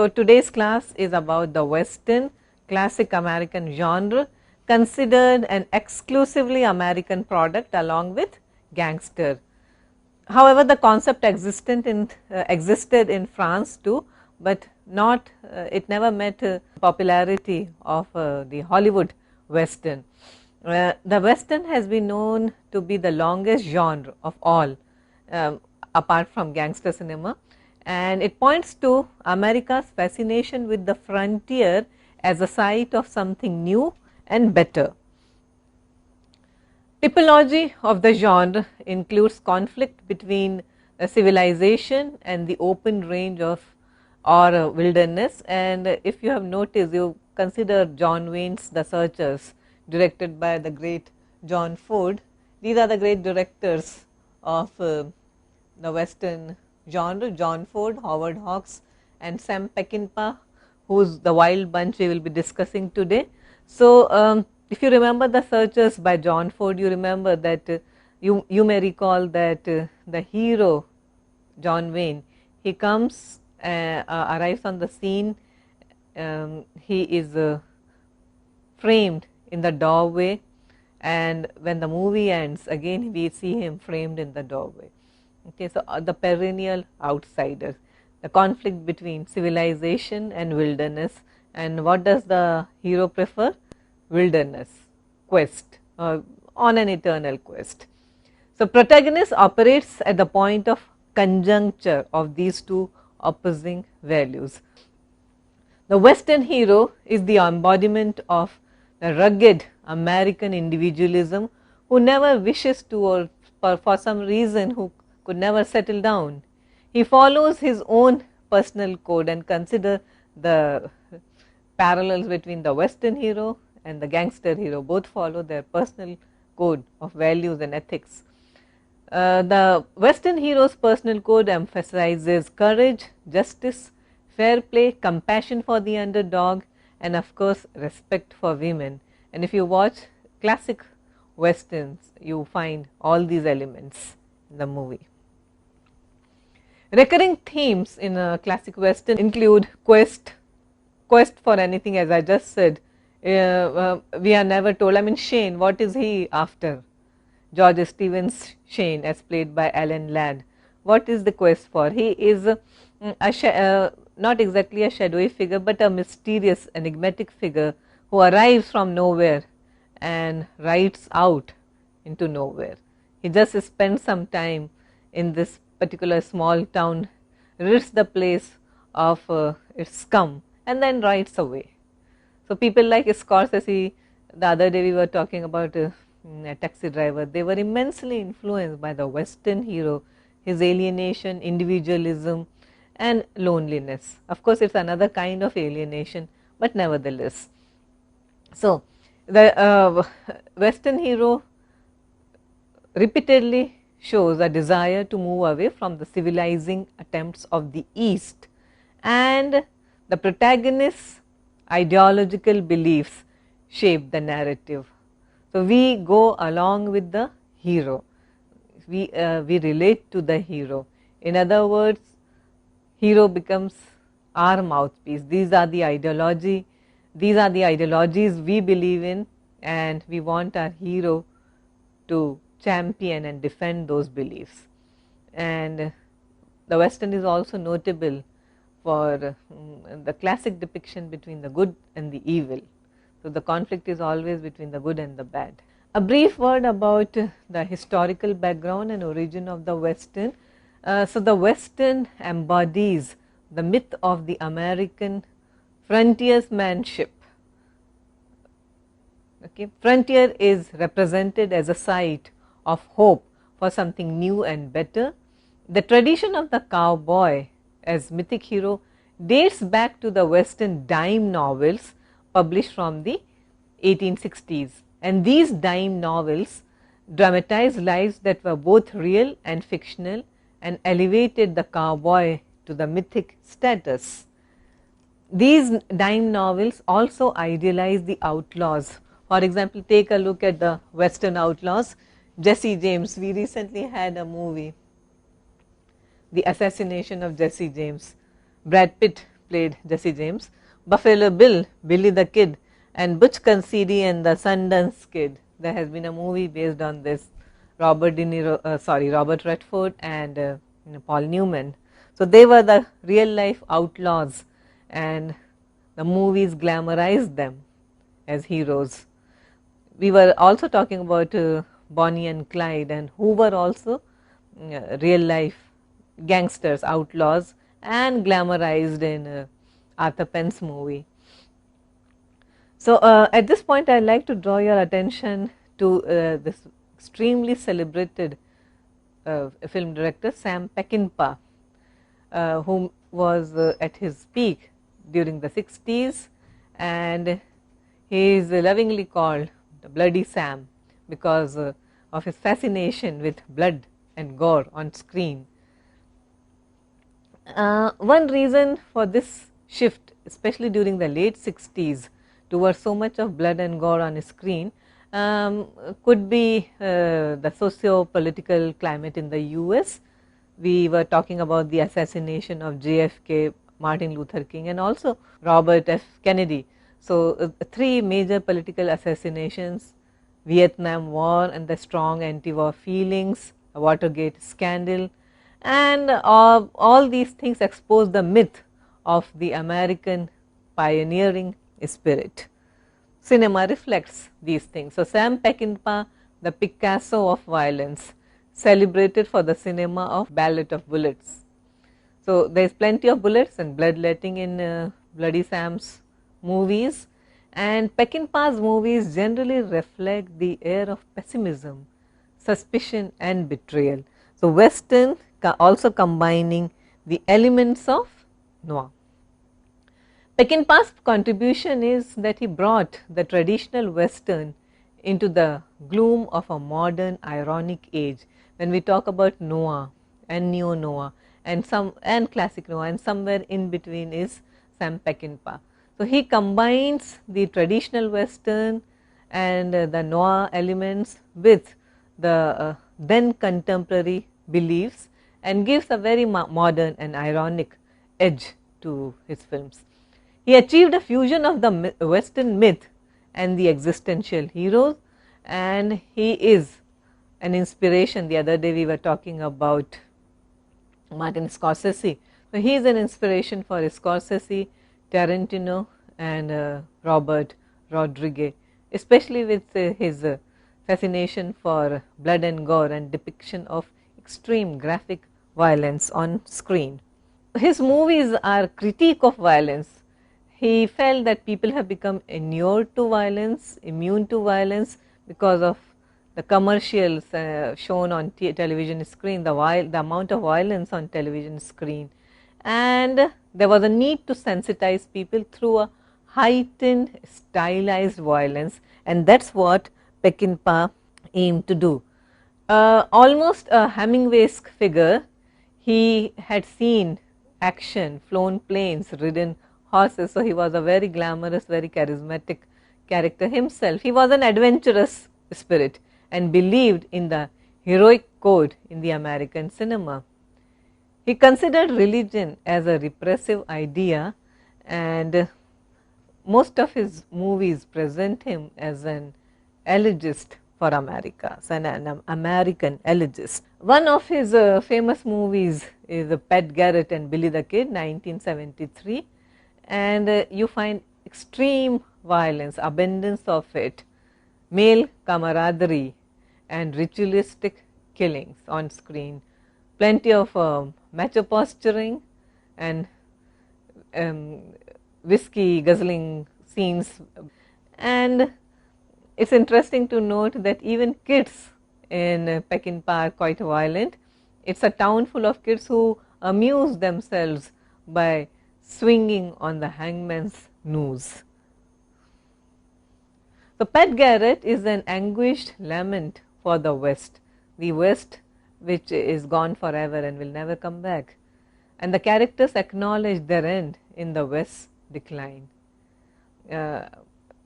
So, today's class is about the Western classic American genre, considered an exclusively American product along with gangster. However, the concept existed in France too, but not it never met popularity of the Hollywood Western. The Western has been known to be the longest genre of all, apart from gangster cinema, and it points to America's fascination with the frontier as a site of something new and better. Typology of the genre includes conflict between a civilization and the open range of or wilderness, and if you have noticed, you consider John Wayne's The Searchers, directed by the great John Ford. These are the great directors of the Western genre: John Ford, Howard Hawks and Sam Peckinpah, whose The Wild Bunch we will be discussing today. So, if you remember The Searchers by John Ford, you remember that you may recall that the hero John Wayne, he comes arrives on the scene. He is framed in the doorway, and when the movie ends, again we see him framed in the doorway. Okay, so the perennial outsider, the conflict between civilization and wilderness, and what does the hero prefer? Wilderness quest, on an eternal quest. So, protagonist operates at the point of conjuncture of these two opposing values. The Western hero is the embodiment of the rugged American individualism who never wishes to, or for some reason who could never settle down. He follows his own personal code, and consider the parallels between the Western hero and the gangster hero. Both follow their personal code of values and ethics. The Western hero's personal code emphasizes courage, justice, fair play, compassion for the underdog, and of course respect for women. And if you watch classic westerns, you find all these elements in the movie. Recurring themes in a classic western include quest for anything, as I just said. We are never told. I mean, Shane, what is he after? George Stevens Shane, as played by Alan Ladd. What is the quest for? He is not exactly a shadowy figure, but a mysterious, enigmatic figure who arrives from nowhere and rides out into nowhere. He just spends some time in this particular small town, rids the place of its scum, and then rides away. So, people like Scorsese, the other day we were talking about a Taxi Driver, they were immensely influenced by the Western hero, his alienation, individualism and loneliness. Of course, it is another kind of alienation, but nevertheless. So, the Western hero repeatedly shows a desire to move away from the civilizing attempts of the East, and the protagonist's ideological beliefs shape the narrative. So, we go along with the hero, we relate to the hero. In other words, hero becomes our mouthpiece. These are the ideologies we believe in, and we want our hero to champion and defend those beliefs. And the Western is also notable for the classic depiction between the good and the evil. So, the conflict is always between the good and the bad. A brief word about the historical background and origin of the Western. So, the Western embodies the myth of the American frontiersmanship. Okay. Frontier is represented as a site of hope for something new and better. The tradition of the cowboy as mythic hero dates back to the Western dime novels published from the 1860s, and these dime novels dramatized lives that were both real and fictional and elevated the cowboy to the mythic status. These dime novels also idealize the outlaws. For example, take a look at the Western outlaws. Jesse James, we recently had a movie, The Assassination of Jesse James. Brad Pitt played Jesse James, Buffalo Bill, Billy the Kid, and Butch Cassidy and the Sundance Kid. There has been a movie based on this. Robert Redford and Paul Newman. So they were the real life outlaws, and the movies glamorized them as heroes. We were also talking about Bonnie and Clyde, and who were also real life gangsters, outlaws, and glamorized in Arthur Penn's movie. So at this point I would like to draw your attention to this extremely celebrated film director Sam Peckinpah, who was at his peak during the 60s, and he is lovingly called the Bloody Sam because of his fascination with blood and gore on screen. One reason for this shift, especially during the late 60s, towards so much of blood and gore on screen could be the socio-political climate in the US. We were talking about the assassination of JFK, Martin Luther King, and also Robert F. Kennedy. So, three major political assassinations, Vietnam War and the strong anti-war feelings, a Watergate scandal, and all these things expose the myth of the American pioneering spirit. Cinema reflects these things. So, Sam Peckinpah, the Picasso of violence, celebrated for the cinema of Ballad of Bullets. So, there is plenty of bullets and bloodletting in Bloody Sam's movies, and Peckinpah's movies generally reflect the air of pessimism, suspicion and betrayal. So, Western also combining the elements of noir. Peckinpah's contribution is that he brought the traditional Western into the gloom of a modern ironic age. When we talk about noir and neo-noir and classic noir, and somewhere in between is Sam Peckinpah. So, he combines the traditional Western and the noir elements with the then contemporary beliefs, and gives a very modern and ironic edge to his films. He achieved a fusion of the Western myth and the existential heroes, and he is an inspiration. The other day we were talking about Martin Scorsese. So, he is an inspiration for Scorsese, Tarantino and Robert Rodriguez, especially with his fascination for blood and gore and depiction of extreme graphic violence on screen. His movies are critique of violence. He felt that people have become inured to violence, immune to violence because of the commercials shown on television screen, the amount of violence on television screen, and there was a need to sensitize people through a heightened stylized violence, and that is what Peckinpah aimed to do. Almost a Hemingwayesque figure, he had seen action, flown planes, ridden horses. So, he was a very glamorous, very charismatic character himself. He was an adventurous spirit and believed in the heroic code in the American cinema. He considered religion as a repressive idea, and most of his movies present him as an elegist for America, so an American elegist. One of his famous movies is Pat Garrett and Billy the Kid, 1973, and you find extreme violence, abundance of it, male camaraderie and ritualistic killings on screen, plenty of macho posturing and whiskey guzzling scenes. And it is interesting to note that even kids in Peckinpah are quite violent. It is a town full of kids who amuse themselves by swinging on the hangman's noose. So, Pat Garrett is an anguished lament for the West which is gone forever and will never come back, and the characters acknowledge their end in the West's decline.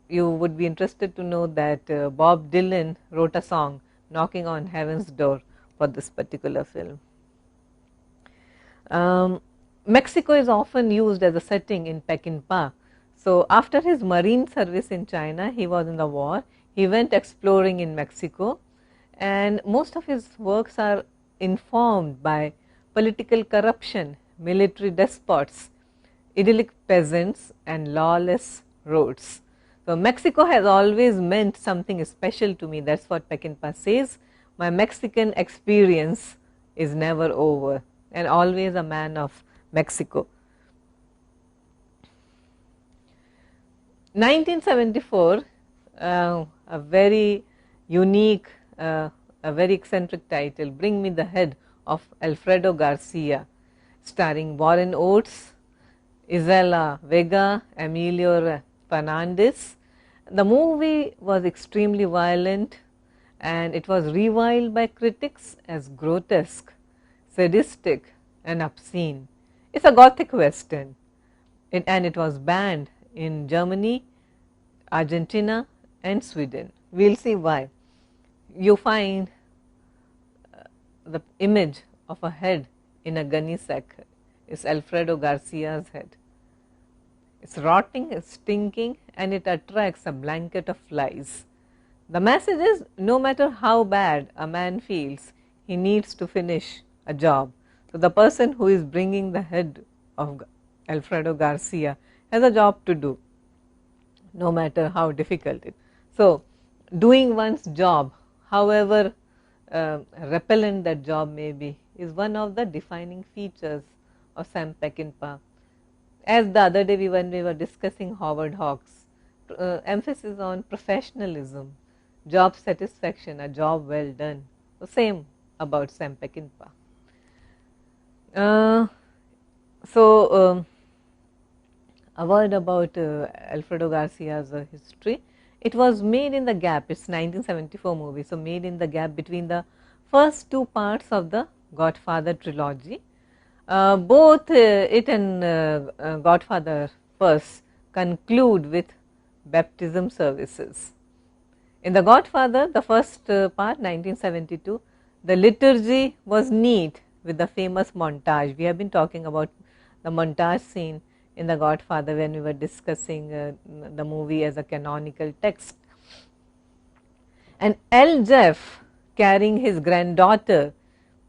You would be interested to know that Bob Dylan wrote a song, Knocking on Heaven's Door, for this particular film. Mexico is often used as a setting in Peckinpah. So, after his marine service in China, he was in the war, he went exploring in Mexico, and most of his works are informed by political corruption, military despots, idyllic peasants and lawless roads. So, Mexico has always meant something special to me, that is what Peckinpah says. My Mexican experience is never over, and always a man of Mexico. 1974, a very unique, a very eccentric title, Bring Me the Head of Alfredo Garcia, starring Warren Oates, Isela Vega, Emilio Fernandez. The movie was extremely violent and it was reviled by critics as grotesque, sadistic and obscene. It is a gothic western, and it was banned in Germany, Argentina and Sweden. We will see why. You find the image of a head in a gunny sack is Alfredo Garcia's head. It is rotting, it is stinking, and it attracts a blanket of flies. The message is, no matter how bad a man feels, he needs to finish a job. So, the person who is bringing the head of Alfredo Garcia has a job to do, no matter how difficult it is. So, doing one's job, however repellent that job may be, is one of the defining features of Sam Peckinpah. As the other day when we were discussing Howard Hawks, emphasis on professionalism, job satisfaction, a job well done. The same about Sam Peckinpah. A word about Alfredo Garcia's history. It was made in the gap, it is 1974 movie, so made in the gap between the first two parts of the Godfather trilogy. Both it and Godfather First conclude with baptism services. In the Godfather, the first part 1972, the liturgy was neat with the famous montage. We have been talking about the montage scene in the Godfather when we were discussing the movie as a canonical text. And L. Jeff carrying his granddaughter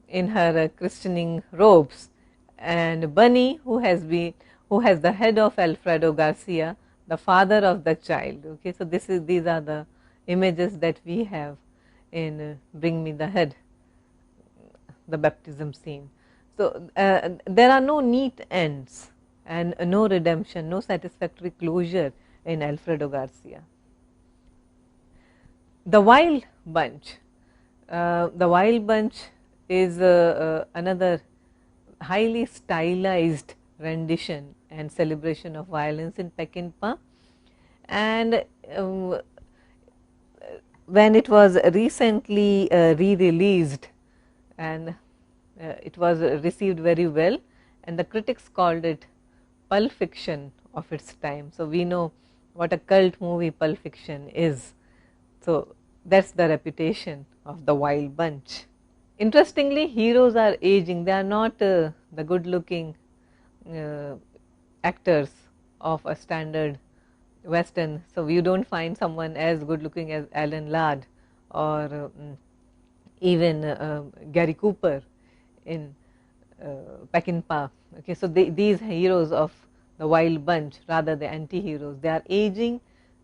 in her christening robes, and Bunny who has the head of Alfredo Garcia, the father of the child. Okay, so these are the images that we have in Bring Me the Head, the baptism scene. So there are no neat ends and no redemption, no satisfactory closure in Alfredo Garcia. The Wild Bunch. The Wild Bunch is another highly stylized rendition and celebration of violence in Peckinpah, and when it was recently re-released, and it was received very well, and the critics called it Pulp Fiction of its time. So, we know what a cult movie Pulp Fiction is. So, that is the reputation of the Wild Bunch. Interestingly, heroes are aging, they are not the good looking actors of a standard western. So, you do not find someone as good looking as Alan Ladd or even Gary Cooper in Peckinpah. Okay, so these heroes of the Wild Bunch, rather the anti-heroes, they are aging,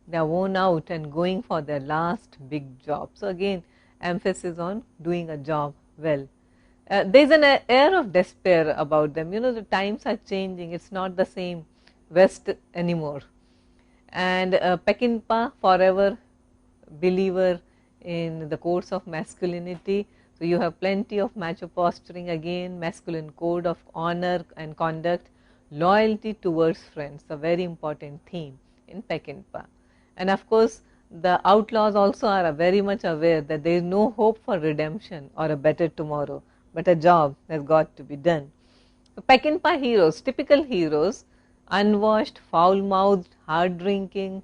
they are worn out and going for their last big job. So, again emphasis on doing a job well. There is an air of despair about them, you know, the times are changing, it is not the same West anymore. And Peckinpah, forever believer in the codes of masculinity. So, you have plenty of macho posturing, again masculine code of honor and conduct, loyalty towards friends, a very important theme in Peckinpah. And of course, the outlaws also are very much aware that there is no hope for redemption or a better tomorrow, but a job has got to be done. So, Peckinpah heroes, typical heroes, unwashed, foul-mouthed, hard-drinking,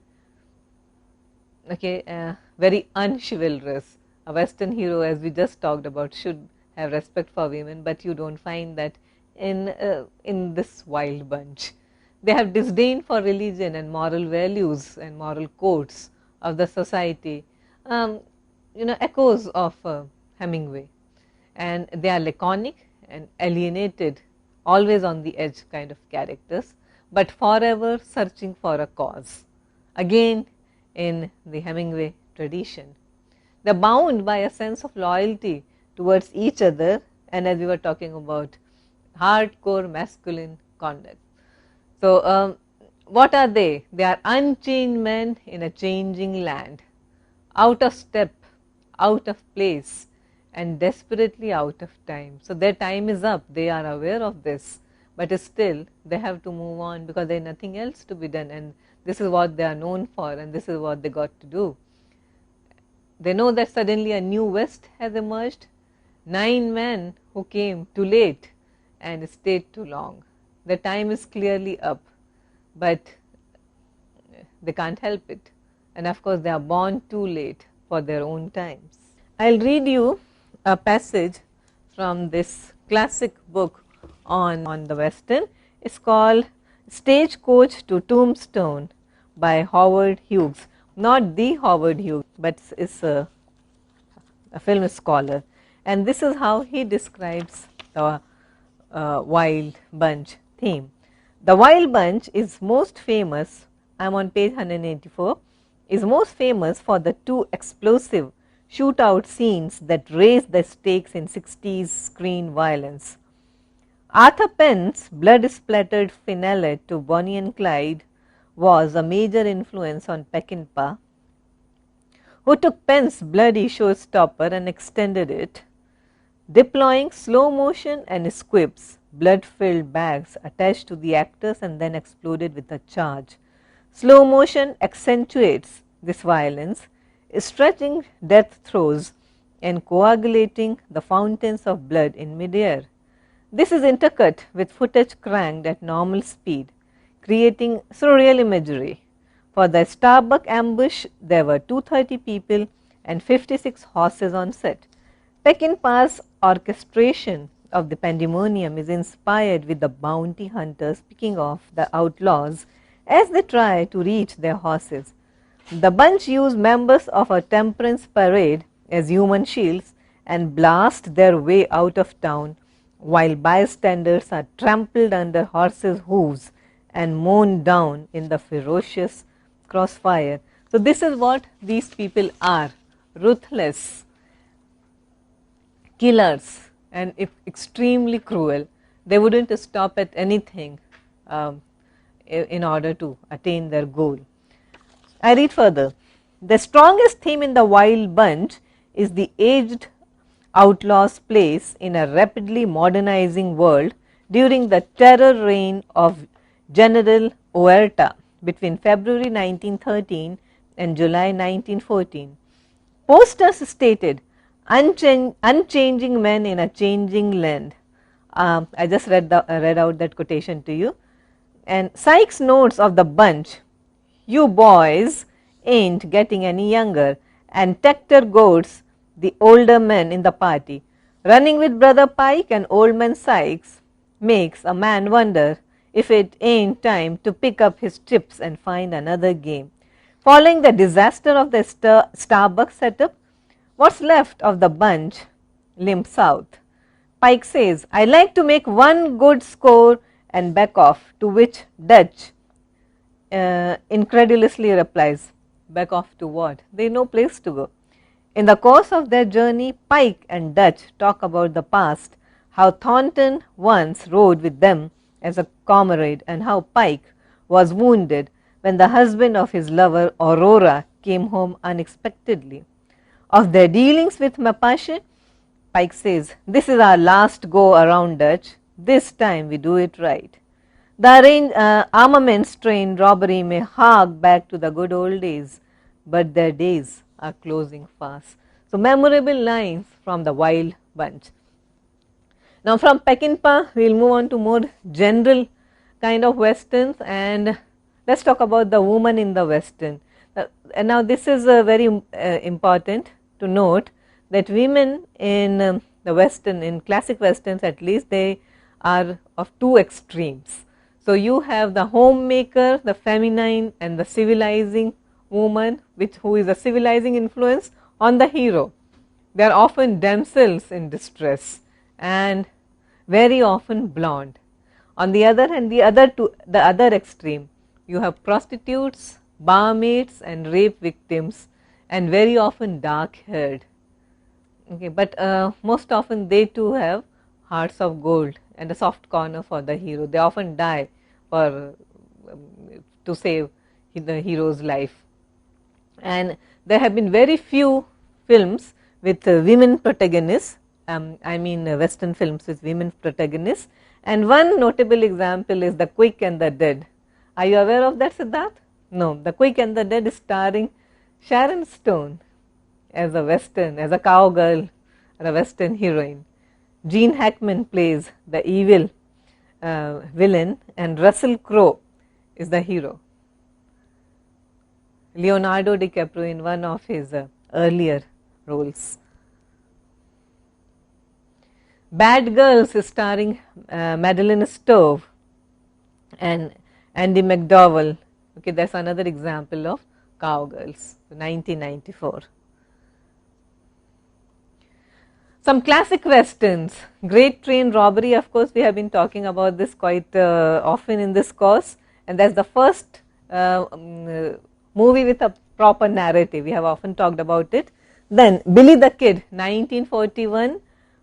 okay, very unchivalrous. A western hero, as we just talked about, should have respect for women, but you do not find that in this wild bunch. They have disdain for religion and moral values and moral codes of the society, echoes of Hemingway, and they are laconic and alienated, always on the edge kind of characters, but forever searching for a cause, again in the Hemingway tradition. They are bound by a sense of loyalty towards each other, and as we were talking about, hardcore masculine conduct. So, what are they? They are unchained men in a changing land, out of step, out of place, and desperately out of time. So, their time is up, they are aware of this, but still they have to move on because there is nothing else to be done, and this is what they are known for, and this is what they got to do. They know that suddenly a new West has emerged, 9 men who came too late and stayed too long. The time is clearly up, but they can't help it, and of course they are born too late for their own times. I will read you a passage from this classic book on the Western. It is called Stagecoach to Tombstone by Howard Hughes, not the Howard Hughes, but is a film scholar, and this is how he describes the wild bunch theme. The wild bunch is most famous, I am on page 184, is most famous for the 2 explosive shootout scenes that raise the stakes in 60s screen violence. Arthur Penn's blood-splattered finale to Bonnie and Clyde was a major influence on Peckinpah, who took Penn's bloody showstopper and extended it, deploying slow motion and squibs, blood-filled bags attached to the actors and then exploded with a charge. Slow motion accentuates this violence, stretching death throes and coagulating the fountains of blood in midair. This is intercut with footage cranked at normal speed, creating surreal imagery. For the Starbuck ambush, there were 230 people and 56 horses on set. Peckinpah's orchestration of the pandemonium is inspired with the bounty hunters picking off the outlaws as they try to reach their horses. The bunch use members of a temperance parade as human shields and blast their way out of town, while bystanders are trampled under horses' hooves and mown down in the ferocious crossfire. So, this is what these people are, ruthless killers and extremely cruel. They would not stop at anything in order to attain their goal. I read further. The strongest theme in the wild bunch is the aged outlaw's place in a rapidly modernizing world during the terror reign of General Huerta between February 1913 and July 1914. Posters stated, unchanging men in a changing land. I just read out that quotation to you. And Sykes notes of the bunch, you boys ain't getting any younger, and Tector goads the older men in the party. Running with Brother Pike and Old Man Sykes makes a man wonder if it ain't time to pick up his chips and find another game. Following the disaster of the Starbucks setup, what's left of the bunch limp south. Pike says, I like to make one good score and back off, to which Dutch incredulously replies, back off to what? There is no place to go. In the course of their journey, Pike and Dutch talk about the past, how Thornton once rode with them as a comrade and how Pike was wounded when the husband of his lover Aurora came home unexpectedly. Of their dealings with Mapache, Pike says, this is our last go around, Dutch. This time we do it right. The armaments train robbery may hark back to the good old days, but their days are closing fast. So, memorable lines from the wild bunch. Now, from Peckinpah, we will move on to more general kind of westerns, and let us talk about the woman in the western. And now, this is very important to note that women in the western, in classic westerns at least, they are of two extremes. So, you have the homemaker, the feminine, and the civilizing woman, who is a civilizing influence on the hero. They are often damsels in distress and very often blonde. On the other hand, the other extreme, you have prostitutes, barmaids, and rape victims, and very often dark haired. Okay, but most often they too have hearts of gold and a soft corner for the hero. They often die for to save the hero's life. And there have been very few films with women protagonists, I mean Western films with women protagonists, and one notable example is The Quick and the Dead. Are you aware of that, Siddharth? No, The Quick and the Dead is starring Sharon Stone as a cowgirl or a Western heroine. Gene Hackman plays the evil villain, and Russell Crowe is the hero. Leonardo DiCaprio in one of his earlier roles. Bad Girls is starring Madeline Stove and Andy McDowell. Okay, that's another example of cowgirls, 1994. Some classic westerns, Great Train Robbery, of course we have been talking about this quite often in this course, and that's the first movie with a proper narrative. We have often talked about it. Then Billy the Kid, 1941,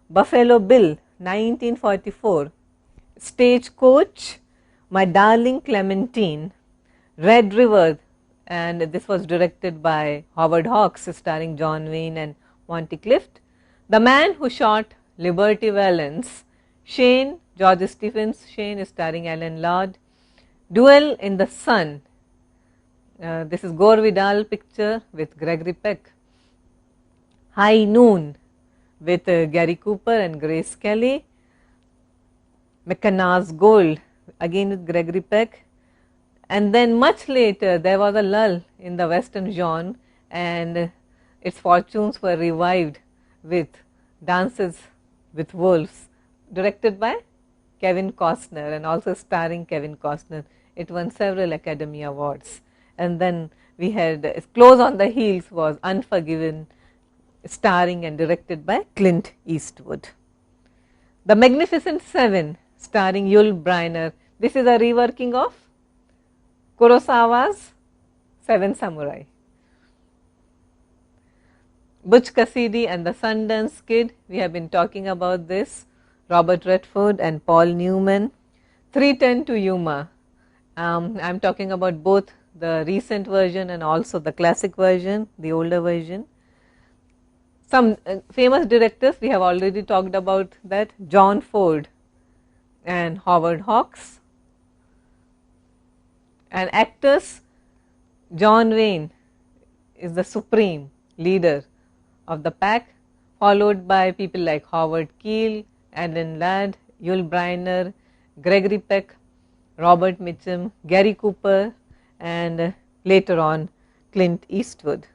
Buffalo Bill, 1944, Stagecoach, My Darling Clementine, Red River, and this was directed by Howard Hawks, starring John Wayne and Monty Clift. The Man Who Shot Liberty Valance, Shane, George Stephens, Shane is starring Alan Ladd. Duel in the Sun, this is Gore Vidal picture with Gregory Peck. High Noon with Gary Cooper and Grace Kelly. McKenna's Gold, again with Gregory Peck. And then much later there was a lull in the Western genre and its fortunes were revived with Dances with Wolves, directed by Kevin Costner and also starring Kevin Costner. It won several Academy Awards. And then we had close on the heels was Unforgiven, starring and directed by Clint Eastwood. The Magnificent Seven, starring Yul Brynner. This is a reworking of Kurosawa's Seven Samurai. Butch Cassidy and the Sundance Kid, we have been talking about this, Robert Redford and Paul Newman. 3:10 to Yuma, I am talking about both the recent version and also the classic version, the older version. Some famous directors, we have already talked about that, John Ford and Howard Hawks. And actors, John Wayne is the supreme leader of the pack, followed by people like Howard Keel, Alan Ladd, Yul Brynner, Gregory Peck, Robert Mitchum, Gary Cooper, and later on Clint Eastwood.